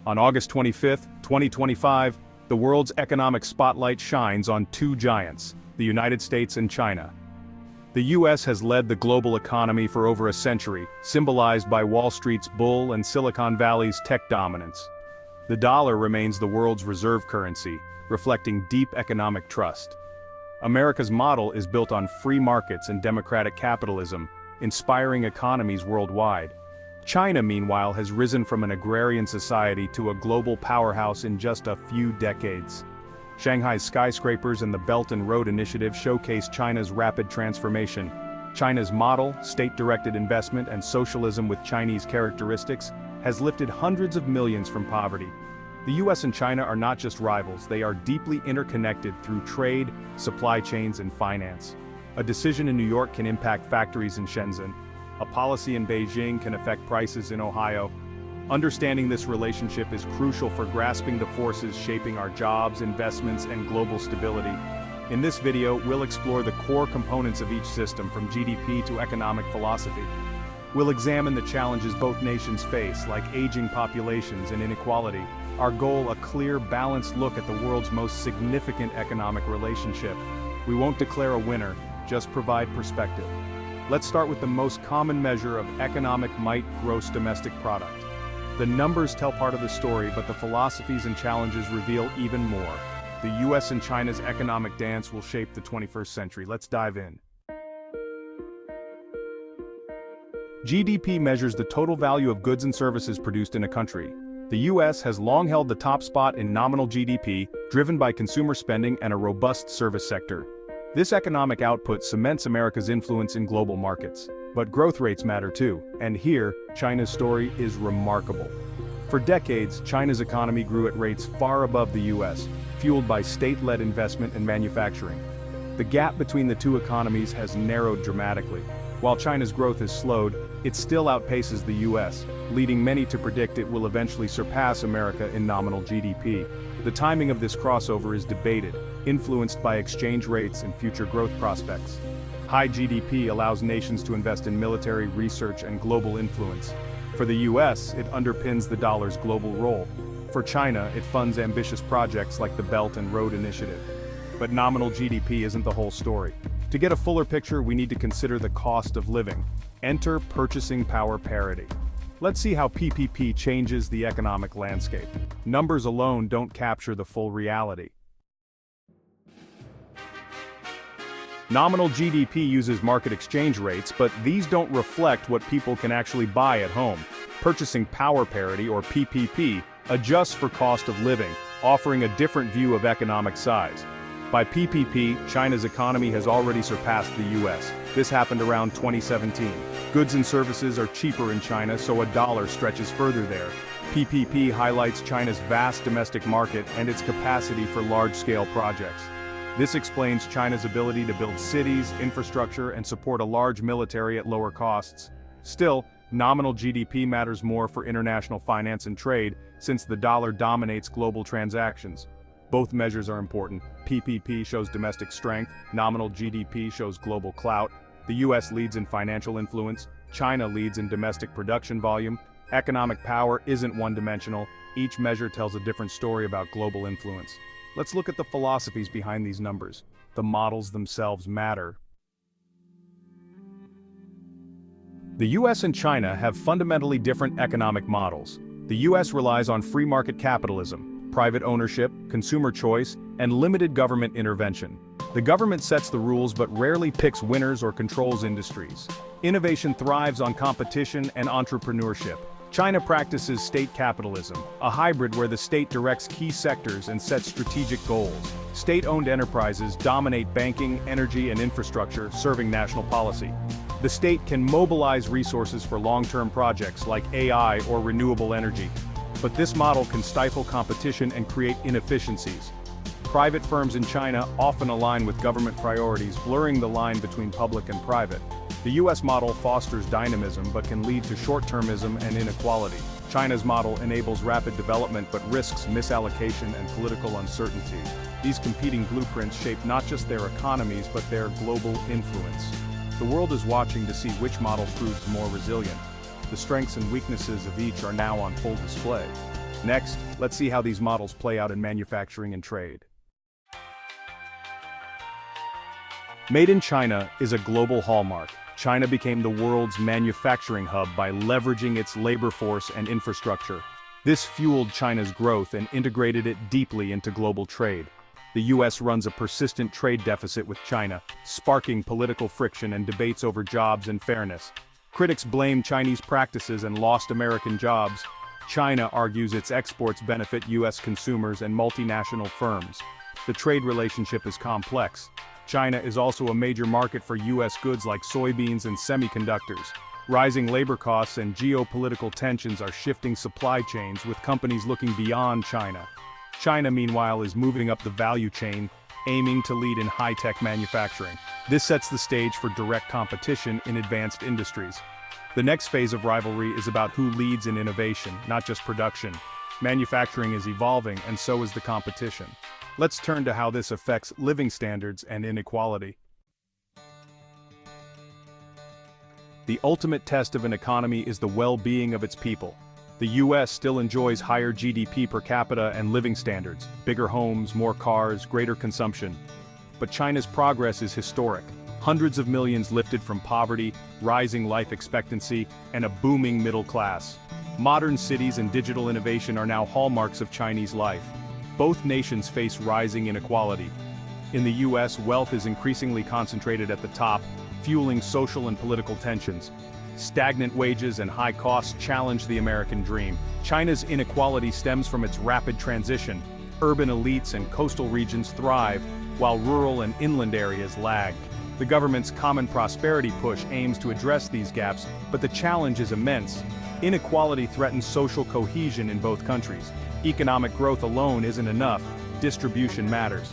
On August 25, 2025, the world's economic spotlight shines on two giants, the United States and China. The US has led the global economy for over a century, symbolized by Wall Street's bull and Silicon Valley's tech dominance. The dollar remains the world's reserve currency, reflecting deep economic trust. America's model is built on free markets and democratic capitalism, inspiring economies worldwide. China, meanwhile, has risen from an agrarian society to a global powerhouse in just a few decades. Shanghai's skyscrapers and the Belt and Road Initiative showcase China's rapid transformation. China's model, state-directed investment, and socialism with Chinese characteristics has lifted hundreds of millions from poverty. The US and China are not just rivals, they are deeply interconnected through trade, supply chains, and finance. A decision in New York can impact factories in Shenzhen. A policy in Beijing can affect prices in Ohio. Understanding this relationship is crucial for grasping the forces shaping our jobs, investments, and global stability. In this video, we'll explore the core components of each system, from GDP to economic philosophy. We'll examine the challenges both nations face, like aging populations and inequality. Our goal, a clear, balanced look at the world's most significant economic relationship. We won't declare a winner, just provide perspective. Let's start with the most common measure of economic might, gross domestic product. The numbers tell part of the story, but the philosophies and challenges reveal even more. The US and China's economic dance will shape the 21st century. Let's dive in. GDP measures the total value of goods and services produced in a country. The US has long held the top spot in nominal GDP, driven by consumer spending and a robust service sector. This economic output cements America's influence in global markets. But growth rates matter too, and here, China's story is remarkable. For decades, China's economy grew at rates far above the US, fueled by state-led investment and manufacturing. The gap between the two economies has narrowed dramatically. While China's growth has slowed, it still outpaces the US, leading many to predict it will eventually surpass America in nominal GDP. The timing of this crossover is debated, influenced by exchange rates and future growth prospects. High GDP allows nations to invest in military, research, and global influence. For the US, it underpins the dollar's global role. For China, it funds ambitious projects like the Belt and Road Initiative. But nominal GDP isn't the whole story. To get a fuller picture, we need to consider the cost of living. Enter purchasing power parity. Let's see how PPP changes the economic landscape. Numbers alone don't capture the full reality. Nominal GDP uses market exchange rates, but these don't reflect what people can actually buy at home. Purchasing power parity, or PPP, adjusts for cost of living, offering a different view of economic size. By PPP, China's economy has already surpassed the US. This happened around 2017. Goods and services are cheaper in China, so a dollar stretches further there. PPP highlights China's vast domestic market and its capacity for large-scale projects. This explains China's ability to build cities, infrastructure, and support a large military at lower costs. Still, nominal GDP matters more for international finance and trade, since the dollar dominates global transactions. Both measures are important. PPP shows domestic strength, nominal GDP shows global clout. The US leads in financial influence, China leads in domestic production volume. Economic power isn't one-dimensional. Each measure tells a different story about global influence. Let's look at the philosophies behind these numbers. The models themselves matter. The US and China have fundamentally different economic models. The US relies on free market capitalism, private ownership, consumer choice, and limited government intervention. The government sets the rules but rarely picks winners or controls industries. Innovation thrives on competition and entrepreneurship. China practices state capitalism, a hybrid where the state directs key sectors and sets strategic goals. State-owned enterprises dominate banking, energy, and infrastructure, serving national policy. The state can mobilize resources for long-term projects like AI or renewable energy. But this model can stifle competition and create inefficiencies. Private firms in China often align with government priorities, blurring the line between public and private. The US model fosters dynamism but can lead to short-termism and inequality. China's model enables rapid development but risks misallocation and political uncertainty. These competing blueprints shape not just their economies but their global influence. The world is watching to see which model proves more resilient. The strengths and weaknesses of each are now on full display. Next, let's see how these models play out in manufacturing and trade. Made in China is a global hallmark. China became the world's manufacturing hub by leveraging its labor force and infrastructure. This fueled China's growth and integrated it deeply into global trade. The US runs a persistent trade deficit with China, sparking political friction and debates over jobs and fairness. Critics blame Chinese practices and lost American jobs. China argues its exports benefit US consumers and multinational firms. The trade relationship is complex. China is also a major market for US goods like soybeans and semiconductors. Rising labor costs and geopolitical tensions are shifting supply chains, with companies looking beyond China. China, meanwhile, is moving up the value chain, aiming to lead in high-tech manufacturing. This sets the stage for direct competition in advanced industries. The next phase of rivalry is about who leads in innovation, not just production. Manufacturing is evolving, and so is the competition. Let's turn to how this affects living standards and inequality. The ultimate test of an economy is the well-being of its people. The US still enjoys higher GDP per capita and living standards, bigger homes, more cars, greater consumption. But China's progress is historic. Hundreds of millions lifted from poverty, rising life expectancy, and a booming middle class. Modern cities and digital innovation are now hallmarks of Chinese life. Both nations face rising inequality. In the US, wealth is increasingly concentrated at the top, fueling social and political tensions. Stagnant wages and high costs challenge the American dream. China's inequality stems from its rapid transition. Urban elites and coastal regions thrive, while rural and inland areas lag. The government's Common Prosperity push aims to address these gaps, but the challenge is immense. Inequality threatens social cohesion in both countries. Economic growth alone isn't enough. Distribution matters.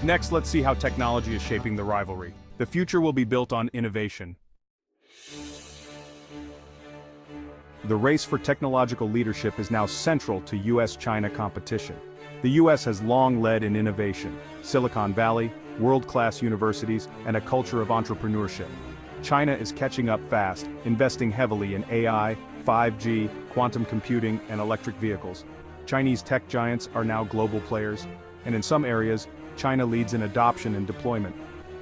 Next, let's see how technology is shaping the rivalry. The future will be built on innovation. The race for technological leadership is now central to US-China competition. The US has long led in innovation, Silicon Valley, world-class universities, and a culture of entrepreneurship. China is catching up fast, investing heavily in AI, 5G, quantum computing, and electric vehicles. Chinese tech giants are now global players, and in some areas, China leads in adoption and deployment.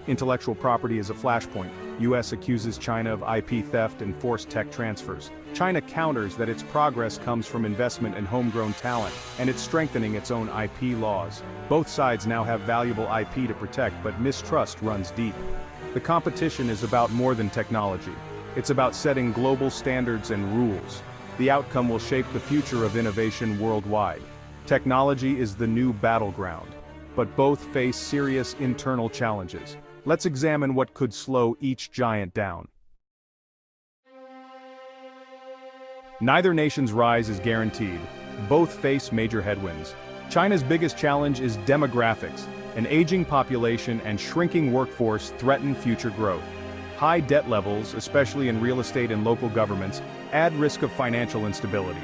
Intellectual property is a flashpoint. US accuses China of IP theft and forced tech transfers. China counters that its progress comes from investment and homegrown talent, and it's strengthening its own IP laws. Both sides now have valuable IP to protect, but mistrust runs deep. The competition is about more than technology. It's about setting global standards and rules. The outcome will shape the future of innovation worldwide. Technology is the new battleground, but both face serious internal challenges. Let's examine what could slow each giant down. Neither nation's rise is guaranteed. Both face major headwinds. China's biggest challenge is demographics. An aging population and shrinking workforce threaten future growth. High debt levels, especially in real estate and local governments, add risk of financial instability.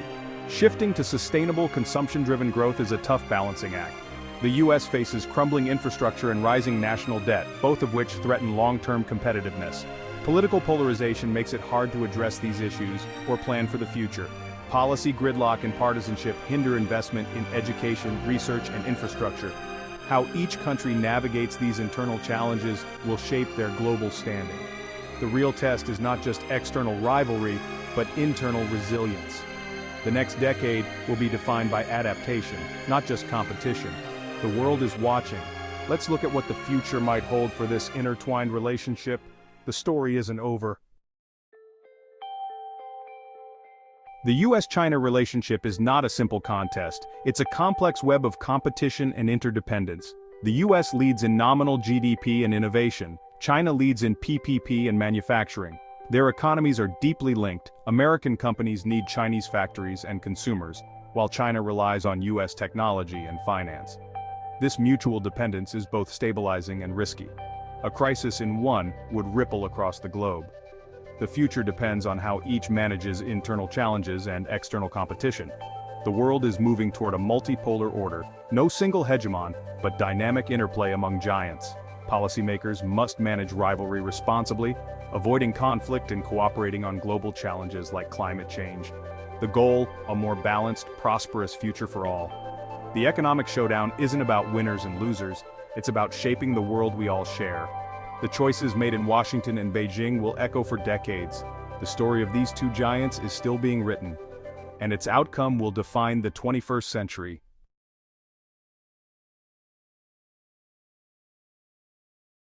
Shifting to sustainable consumption-driven growth is a tough balancing act. The US faces crumbling infrastructure and rising national debt, both of which threaten long-term competitiveness. Political polarization makes it hard to address these issues or plan for the future. Policy gridlock and partisanship hinder investment in education, research, and infrastructure. How each country navigates these internal challenges will shape their global standing. The real test is not just external rivalry, but internal resilience. The next decade will be defined by adaptation, not just competition. The world is watching. Let's look at what the future might hold for this intertwined relationship. The story isn't over. The US-China relationship is not a simple contest. It's a complex web of competition and interdependence. The US leads in nominal GDP and innovation. China leads in PPP and manufacturing. Their economies are deeply linked. American companies need Chinese factories and consumers, while China relies on US technology and finance. This mutual dependence is both stabilizing and risky. A crisis in one would ripple across the globe. The future depends on how each manages internal challenges and external competition. The world is moving toward a multipolar order, no single hegemon, but dynamic interplay among giants. Policymakers must manage rivalry responsibly, avoiding conflict and cooperating on global challenges like climate change. The goal, a more balanced, prosperous future for all. The economic showdown isn't about winners and losers, it's about shaping the world we all share. The choices made in Washington and Beijing will echo for decades. The story of these two giants is still being written, and its outcome will define the 21st century.